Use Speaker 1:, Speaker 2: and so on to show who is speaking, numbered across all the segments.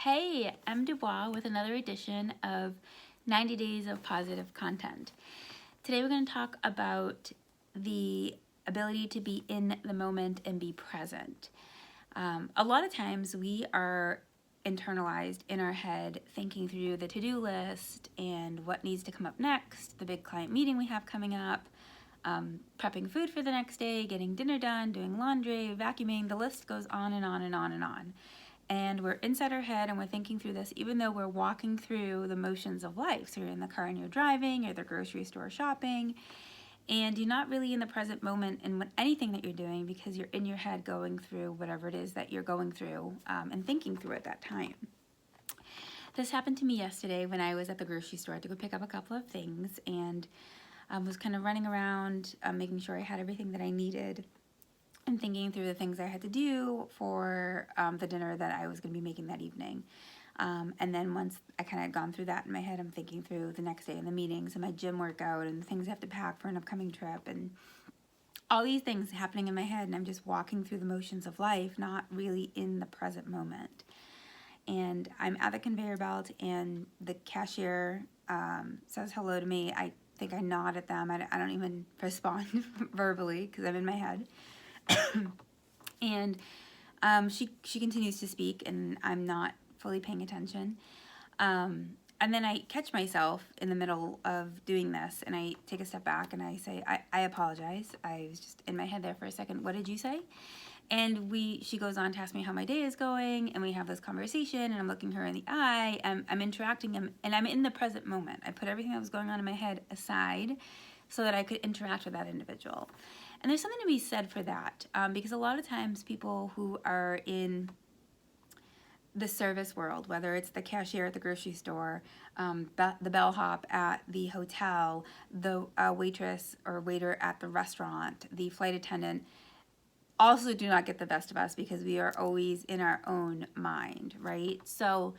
Speaker 1: Hey, I'm Dubois with another edition of 90 Days of Positive Content. Today we're going to talk about the ability to be in the moment and be present. A lot of times we are internalized in our head thinking through the to-do list and what needs to come up next, the big client meeting we have coming up, prepping food for the next day, getting dinner done, doing laundry, vacuuming, the list goes on and on and on and on. And we're inside our head and we're thinking through this even though we're walking through the motions of life. So you're in the car and you're driving, you're at the grocery store shopping, and you're not really in the present moment in anything that you're doing because you're in your head going through whatever it is that you're going through and thinking through at that time. This happened to me yesterday when I was at the grocery store. I had to go pick up a couple of things and was kind of running around making sure I had everything that I needed and thinking through the things I had to do for the dinner that I was going to be making that evening. And then once I kind of had gone through that in my head, I'm thinking through the next day and the meetings and my gym workout and the things I have to pack for an upcoming trip and all these things happening in my head, and I'm just walking through the motions of life, not really in the present moment. And I'm at the conveyor belt and the cashier says hello to me. I think I nod at them. I don't even respond verbally because I'm in my head. And she continues to speak and I'm not fully paying attention. And then I catch myself in the middle of doing this and I take a step back and I say, I apologize. I was just in my head there for a second. What did you say? And she goes on to ask me how my day is going, and we have this conversation, and I'm looking her in the eye, I'm interacting, and I'm in the present moment. I put everything that was going on in my head aside so that I could interact with that individual. And there's something to be said for that, because a lot of times people who are in the service world, whether it's the cashier at the grocery store, the bellhop at the hotel, the waitress or waiter at the restaurant, the flight attendant, also do not get the best of us because we are always in our own mind, right? So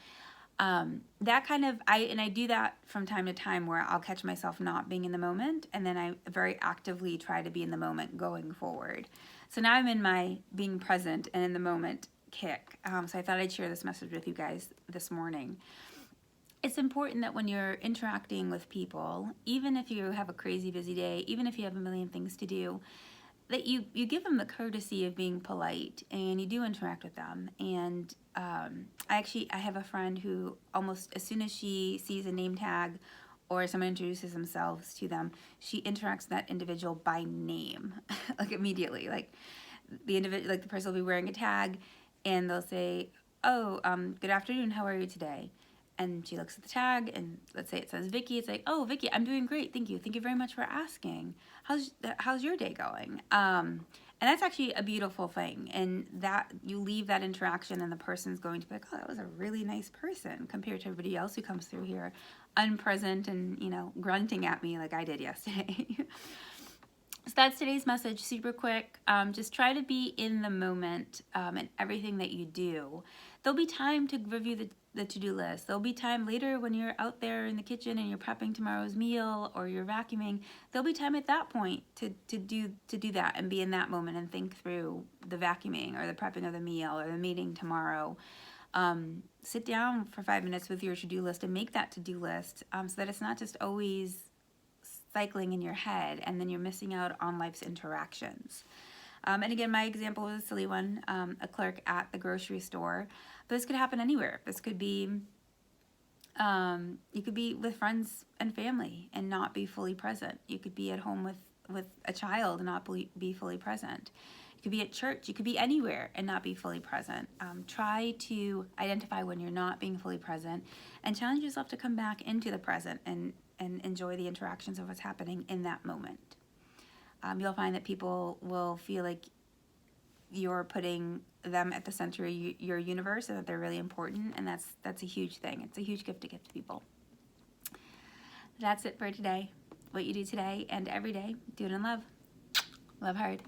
Speaker 1: that kind of, I do that from time to time where I'll catch myself not being in the moment, and then I very actively try to be in the moment going forward. So now I'm in my being present and in the moment kick. So I thought I'd share this message with you guys this morning. It's important that when you're interacting with people, even if you have a crazy busy day, even if you have a million things to do, that you give them the courtesy of being polite and you do interact with them. And I have a friend who almost as soon as she sees a name tag or someone introduces themselves to them, she interacts with that individual by name, like immediately. Like the individual, like the person will be wearing a tag and they'll say, oh, good afternoon, how are you today? And she looks at the tag and let's say it says Vicky. It's like, oh, Vicky, I'm doing great. Thank you. Thank you very much for asking. How's your day going? And that's actually a beautiful thing. And that you leave that interaction and the person's going to be like, oh, that was a really nice person compared to everybody else who comes through here unpresent and, grunting at me like I did yesterday. So that's today's message, super quick. Just try to be in the moment in everything that you do. There'll be time to review the to-do list. There'll be time later when you're out there in the kitchen and you're prepping tomorrow's meal or you're vacuuming. There'll be time at that point to do that and be in that moment and think through the vacuuming or the prepping of the meal or the meeting tomorrow. Sit down for 5 minutes with your to-do list and make that to-do list so that it's not just always cycling in your head and then you're missing out on life's interactions. And again, my example was a silly one, a clerk at the grocery store, but this could happen anywhere. This could be, you could be with friends and family and not be fully present. You could be at home with a child and not be fully present. You could be at church, you could be anywhere and not be fully present. Try to identify when you're not being fully present and challenge yourself to come back into the present and enjoy the interactions of what's happening in that moment. You'll find that people will feel like you're putting them at the center of your universe and that they're really important, and that's a huge thing. It's a huge gift to give to people. That's it for today. What you do today and every day, do it in love. Love hard.